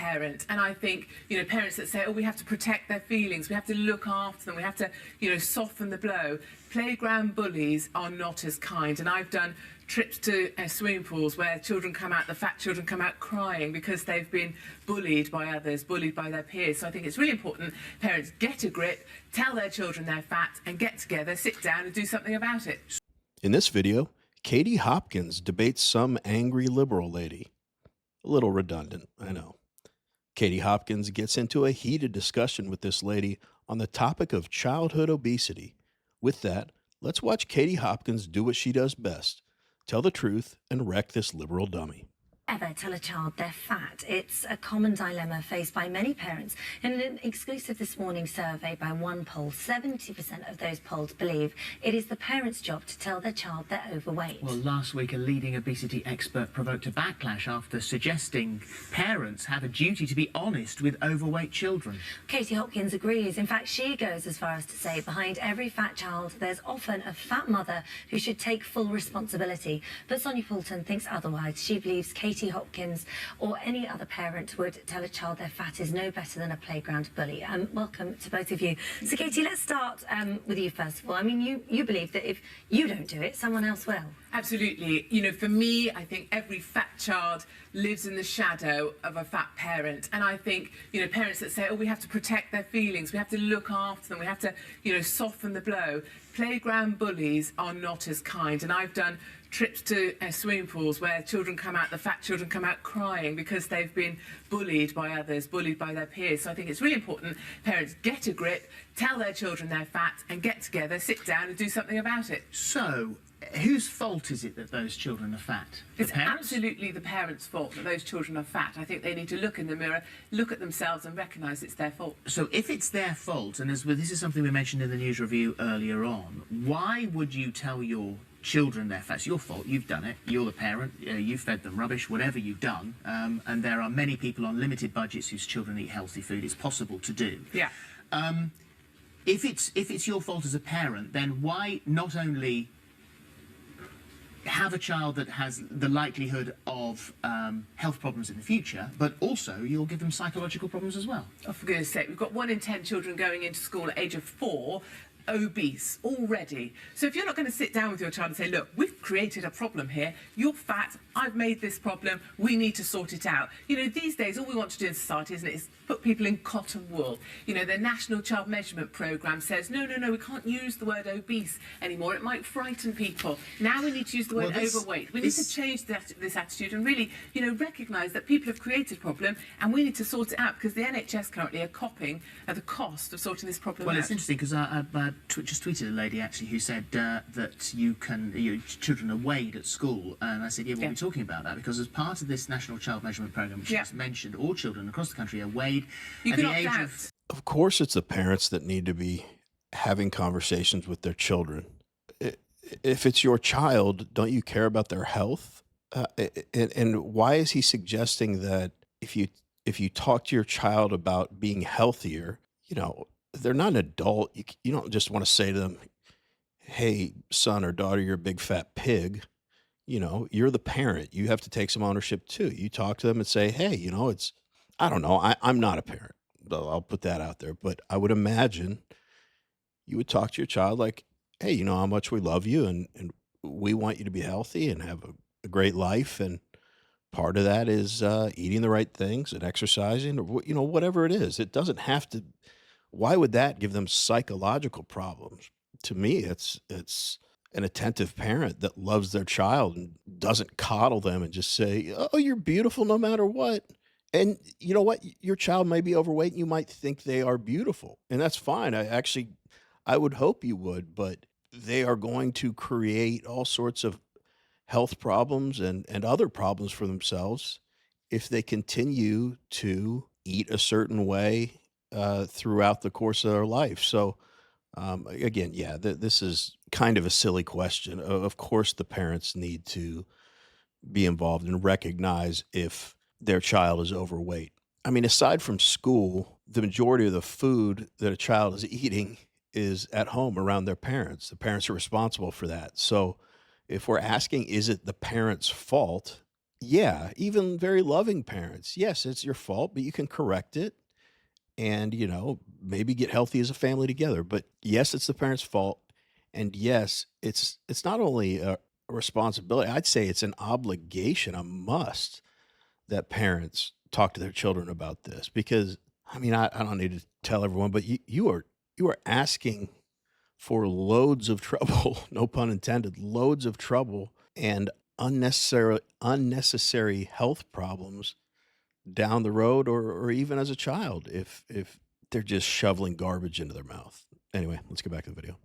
parent. And I think, parents that say, oh, we have to protect their feelings, we have to look after them, we have to, soften the blow. Playground bullies are not as kind. And I've done trips to swimming pools where the fat children come out crying because they've been bullied by others, bullied by their peers. So I think it's really important parents get a grip, tell their children they're fat, and get together, sit down and do something about it. In this video, Katie Hopkins debates some angry liberal lady. A little redundant, I know. Katie Hopkins gets into a heated discussion with this lady on the topic of childhood obesity. With that, let's watch Katie Hopkins do what she does best: tell the truth and wreck this liberal dummy. Ever tell a child they're fat? It's a common dilemma faced by many parents. In an exclusive This Morning survey by one poll, 70% of those polled believe it is the parent's job to tell their child they're overweight. Well, last week a leading obesity expert provoked a backlash after suggesting parents have a duty to be honest with overweight children. Katie Hopkins agrees. In fact, she goes as far as to say behind every fat child there's often a fat mother who should take full responsibility. But Sonia Poulton thinks otherwise. She believes Katie Hopkins or any other parent would tell a child they're fat is no better than a playground bully. Welcome to both of you. So Katie, let's start with you first of all. I mean, you believe that if you don't do it, someone else will. Absolutely. For me, I think every fat child lives in the shadow of a fat parent. And I think, parents that say, oh, we have to protect their feelings, we have to look after them, we have to, soften the blow. Playground bullies are not as kind. And I've done trips to swimming pools where the fat children come out crying because they've been bullied by others, bullied by their peers. So I think it's really important parents get a grip, tell their children they're fat, and get together, sit down and do something about it. So, whose fault is it that those children are fat? It's absolutely the parents' fault that those children are fat. I think they need to look in the mirror, look at themselves and recognise it's their fault. So if it's their fault, and this is something we mentioned in the news review earlier on, why would you tell your children they're fat? It's your fault, you've done it, you're the parent, you've fed them rubbish, whatever you've done, and there are many people on limited budgets whose children eat healthy food. It's possible to do. Yeah. If it's your fault as a parent, then why not only have a child that has the likelihood of health problems in the future, but also you'll give them psychological problems as well? Oh, for goodness sake, we've got 1 in 10 children going into school at age of 4 obese already. So if you're not going to sit down with your child and say, look, we've created a problem here, you're fat, I've made this problem, we need to sort it out. These days all we want to do in society, isn't it, is put people in cotton wool. The National Child Measurement Programme says, no, we can't use the word obese anymore, it might frighten people. Now we need to use the word overweight. We need to change this attitude and really, recognise that people have created a problem and we need to sort it out, because the NHS currently are copping at the cost of sorting this problem out. Well, it's interesting because I just tweeted a lady actually who said that your children are weighed at school, and I said, yeah, we'll be talking about that, because as part of this National Child Measurement Programme, which is mentioned, all children across the country are weighed at the age of... Of course, it's the parents that need to be having conversations with their children. If it's your child, don't you care about their health? And why is he suggesting that if you talk to your child about being healthier, they're not an adult. You don't just want to say to them, hey, son or daughter, you're a big fat pig. You're the parent. You have to take some ownership too. You talk to them and say, hey, I don't know. I'm not a parent. I'll put that out there. But I would imagine you would talk to your child like, hey, you know how much we love you and we want you to be healthy and have a great life. And part of that is eating the right things and exercising, or, whatever it is. It doesn't have to. Why would that give them psychological problems? To me, it's an attentive parent that loves their child and doesn't coddle them and just say, oh, you're beautiful no matter what. And you know what? Your child may be overweight and you might think they are beautiful. And that's fine. I would hope you would, but they are going to create all sorts of health problems and other problems for themselves if they continue to eat a certain way throughout the course of their life. So again, this is kind of a silly question. Of course, the parents need to be involved and recognize if their child is overweight. I mean, aside from school, the majority of the food that a child is eating is at home around their parents. The parents are responsible for that. So if we're asking, is it the parent's fault? Yeah, even very loving parents. Yes, it's your fault, but you can correct it and, maybe get healthy as a family together. But yes, it's the parent's fault. And yes, it's not only a responsibility, I'd say it's an obligation, a must that parents talk to their children about this because I mean, I don't need to tell everyone, but you are asking for loads of trouble, no pun intended, loads of trouble and unnecessary health problems down the road or even as a child if they're just shoveling garbage into their mouth. Anyway, let's get back to the video.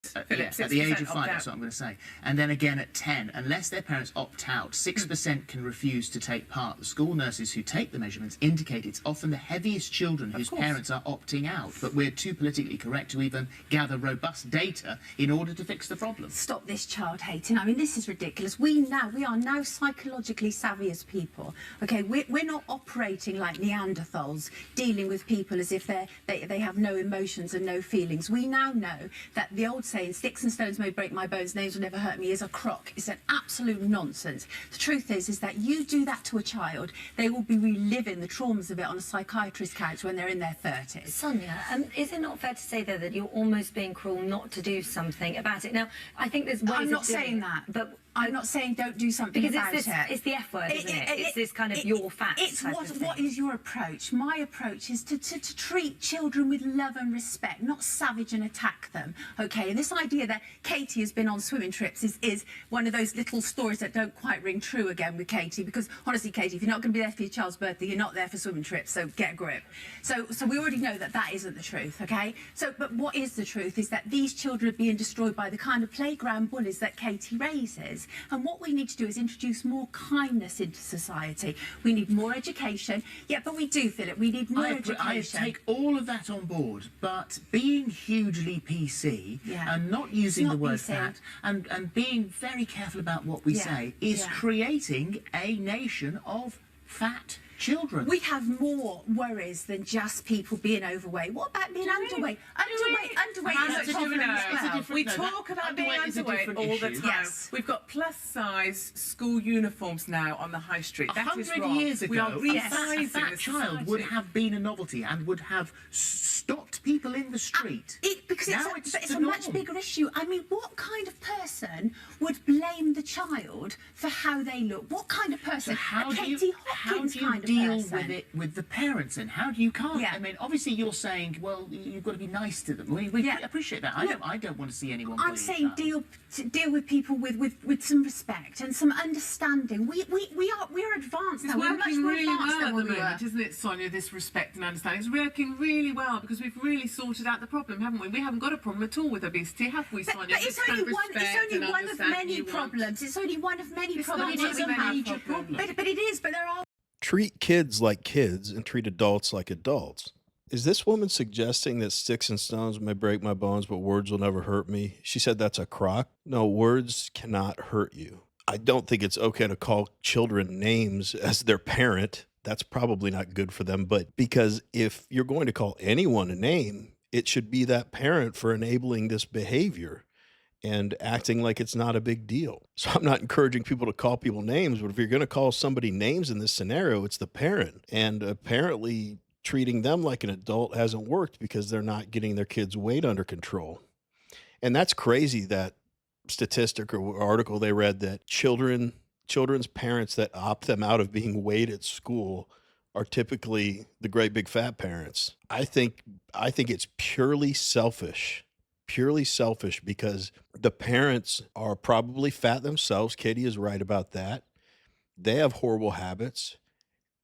Philip, At the age of 6% 5, opt that's out. what I'm going to say. And then again at 10, unless their parents opt out, 6% can refuse to take part. The school nurses who take the measurements indicate it's often the heaviest children whose course. parents are opting out. But we're too politically correct to even gather robust data in order to fix the problem. Stop this child hating. I mean, this is ridiculous. We are now psychologically savvy as people. Okay, we're not operating like Neanderthals, dealing with people as if they have no emotions and no feelings. We now know that the old saying, sticks and stones may break my bones, names will never hurt me, is a crock. It's an absolute nonsense. The truth is that you do that to a child, they will be reliving the traumas of it on a psychiatrist's couch when they're in their 30s. Sonia, is it not fair to say, though, that you're almost being cruel not to do something about it? Now, I think there's ways I'm not of doing saying it, that. but I'm not saying don't do something because about it's the F word, isn't it? It's this kind of your facts. It's type of thing. what is your approach? My approach is to treat children with love and respect, not savage and attack them. Okay, and this idea that Katie has been on swimming trips is one of those little stories that don't quite ring true again with Katie, because honestly, Katie, if you're not going to be there for your child's birthday, you're not there for swimming trips, so get a grip. So we already know that isn't the truth, okay? But what is the truth is that these children are being destroyed by the kind of playground bullies that Katie raises. And what we need to do is introduce more kindness into society. We need more education. Yeah, but we do, Philip. We need more I education. take all of that on board, but being hugely PC Yeah. and not using It's the not word PC. fat and being very careful about what we Yeah, say is yeah. creating a nation of fat children. We have more worries than just people being overweight. What about being underweight? Underweight How is much a do we problem know? as well. different- We no, talk that- about being underweight is a underweight different all the issue. time. Yes. We've got plus size school uniforms now on the high street. That is 100 wrong. years we are ago, resizing a fat the child would society. have been a novelty and would have stopped people in the street. Because Now it's the a much norm. bigger issue. I mean, what kind of person would blame the child for how they look? What kind of person? So how a do Katie you Hopkins kind of deal person. with it with the parents? And how do you can't? Yeah. I mean, obviously you're saying, well, you've got to be nice to them. We Yeah. appreciate that. Look, I don't want to see anyone. I'm bully a saying child. deal with people with some respect and some understanding. We are advanced It's now. We're much working more really advanced well than at what the we were. moment, isn't it, Sonia, this respect and understanding? It's working really well because we've really sorted out the problem, haven't we? We haven't got a problem at all with obesity, have we, Sonia? But it's This kind only of one. respect It's and only one of understanding many you want. problems. It's only one of many It's problems. not that we a have. major problem. But it is. But there are. Treat kids like kids and treat adults like adults. Is this woman suggesting that sticks and stones may break my bones, but words will never hurt me? She said that's a crock. No, words cannot hurt you. I don't think it's okay to call children names as their parent. That's probably not good for them. But because if you're going to call anyone a name, it should be that parent for enabling this behavior and acting like it's not a big deal. So I'm not encouraging people to call people names, but if you're going to call somebody names in this scenario, it's the parent. And apparently treating them like an adult hasn't worked because they're not getting their kids' weight under control. And that's crazy, that statistic or article they read that children's parents that opt them out of being weighed at school are typically the great big fat parents. I think it's purely selfish because the parents are probably fat themselves. Katie is right about that. They have horrible habits,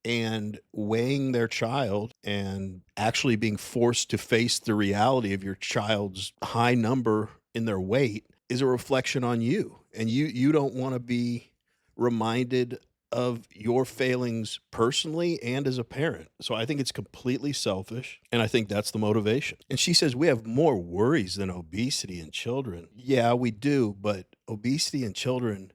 and weighing their child and actually being forced to face the reality of your child's high number in their weight is a reflection on you. And you don't want to be reminded of your failings personally and as a parent. So I think it's completely selfish, and I think that's the motivation. And she says we have more worries than obesity in children. Yeah, we do, but obesity in children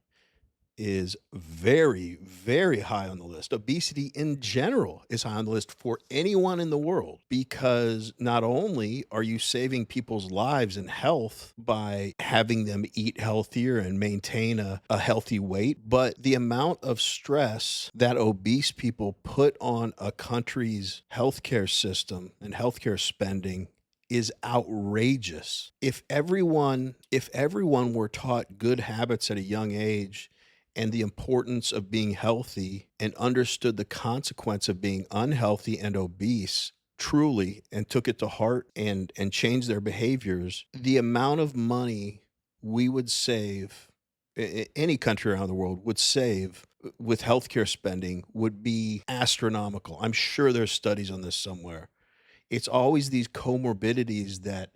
is very, very high on the list. Obesity in general is high on the list for anyone in the world, because not only are you saving people's lives and health by having them eat healthier and maintain a healthy weight, but the amount of stress that obese people put on a country's healthcare system and healthcare spending is outrageous. If everyone were taught good habits at a young age and the importance of being healthy and understood the consequence of being unhealthy and obese truly and took it to heart and changed their behaviors, the amount of money we would save, any country around the world would save with healthcare spending would be astronomical. I'm sure there's studies on this somewhere. It's always these comorbidities that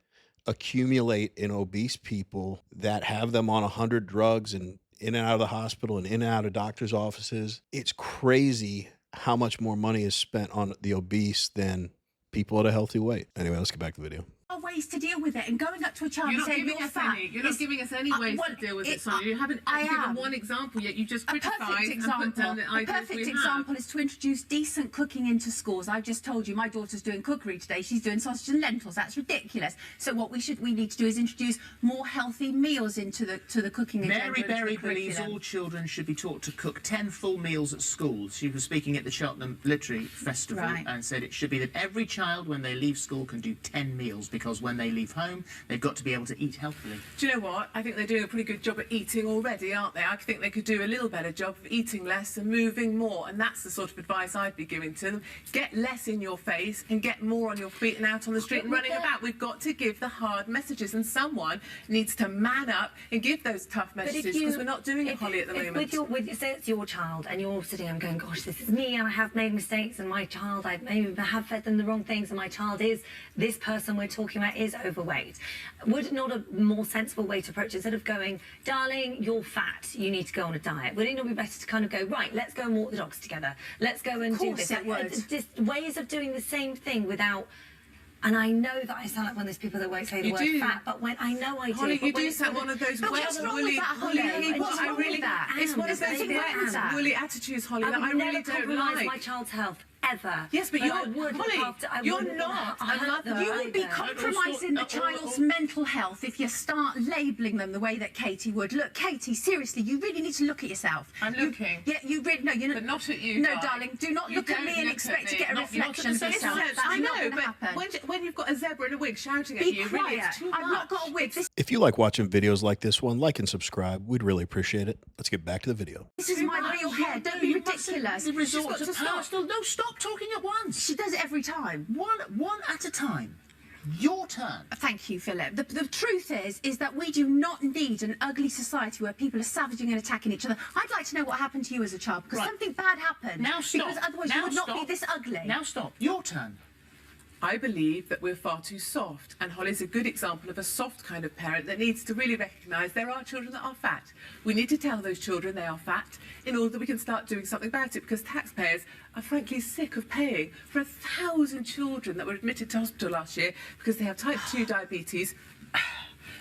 accumulate in obese people that have them on 100 drugs and in and out of the hospital and in and out of doctors' offices. It's crazy how much more money is spent on the obese than people at a healthy weight. Anyway, let's get back to the video. Ways to deal with it, and going up to a child and saying you're fat. You're not giving us any ways to deal with it, Sonia. You haven't given one example yet. You just criticised and put down the ideas. A perfect example is to introduce decent cooking into schools. I've just told you my daughter's doing cookery today. She's doing sausage and lentils. That's ridiculous. So what we need to do is introduce more healthy meals into the cooking agenda. Mary Berry believes all children should be taught to cook 10 full meals at school. She was speaking at the Cheltenham Literary Festival and said it should be that every child, when they leave school, can do 10 meals, because when they leave home, they've got to be able to eat healthily. Do you know what? I think they're doing a pretty good job at eating already, aren't they? I think they could do a little better job of eating less and moving more, and that's the sort of advice I'd be giving to them. Get less in your face and get more on your feet and out on the street and running about. We've got to give the hard messages, and someone needs to man up and give those tough messages, because we're not doing it, Holly, at the moment. Say it's your child and you're sitting and going, gosh, this is me, and I have made mistakes, and my child, I maybe have fed them the wrong things, and my child is, this person we're talking about is overweight. Would not a more sensible way to approach it, instead of going, darling, you're fat, you need to go on a diet, would it not be better to kind of go, right, let's go and walk the dogs together, let's go and do this? Just ways of doing the same thing without. And I know that I sound like one of those people that won't say the word fat, but when I know I do. Holly, you do sound one of those woolly It's one of those woolly attitudes, Holly, that I really don't like. My child's health. Ever. Yes, but Holly, you're not a mother. You would be compromising the child's mental health if you start labelling them the way that Katie would. Look, Katie, seriously, you really need to look at yourself. I'm looking. Yeah, you really, no, you're not. But not at you, No, darling, do not look at me and expect to get a reflection of yourself. I know, but when you've got a zebra in a wig shouting at you, really, it's too much. I've not got a wig. If you like watching videos like this one, like and subscribe. We'd really appreciate it. Let's get back to the video. This is my real hair. Don't be ridiculous. Resort to personal. No, stop talking at once. She does it every time. One at a time. Your turn. Thank you, Philip. The truth is that we do not need an ugly society where people are savaging and attacking each other. I'd like to know what happened to you as a child, because something bad happened. Now stop. Because otherwise you would not be this ugly. Now stop. Your turn. I believe that we're far too soft, and Holly's a good example of a soft kind of parent that needs to really recognise there are children that are fat. We need to tell those children they are fat in order that we can start doing something about it, because taxpayers are frankly sick of paying for 1,000 children that were admitted to hospital last year because they have type 2 diabetes,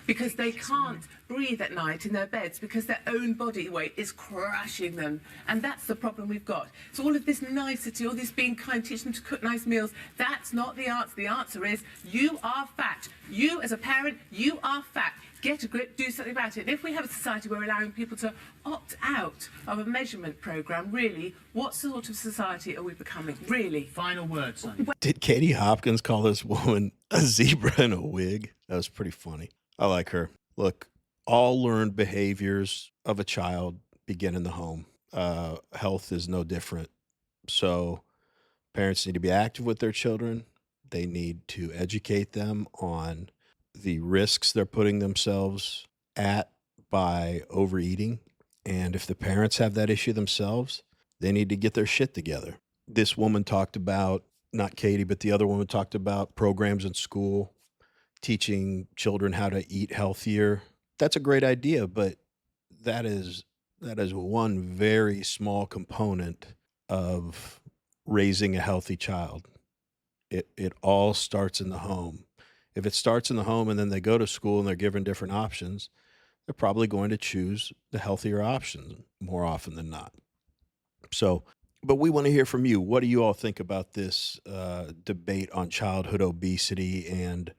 because they can't breathe at night in their beds because their own body weight is crushing them. And that's the problem we've got. So all of this nicety, all this being kind, teach them to cook nice meals, that's not the answer. The answer is you are fat. You as a parent, you are fat. Get a grip, do something about it. And if we have a society where we're allowing people to opt out of a measurement programme, really, what sort of society are we becoming? Really? Final word, Sonia. Did Katie Hopkins call this woman a zebra in a wig? That was pretty funny. I like her. Look, all learned behaviors of a child begin in the home. Health is no different. So parents need to be active with their children. They need to educate them on the risks they're putting themselves at by overeating. And if the parents have that issue themselves, they need to get their shit together. This woman talked about, not Katie, but the other woman talked about programs in school, teaching children how to eat healthier. That's a great idea, but that is one very small component of raising a healthy child. It all starts in the home. If it starts in the home and then they go to school and they're given different options, they're probably going to choose the healthier option more often than not. So, but we want to hear from you. What do you all think about this debate on childhood obesity and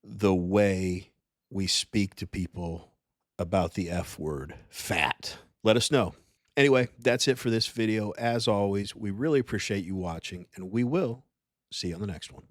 the way we speak to people about the F word, fat? Let us know. Anyway, that's it for this video. As always, we really appreciate you watching, and we will see you on the next one.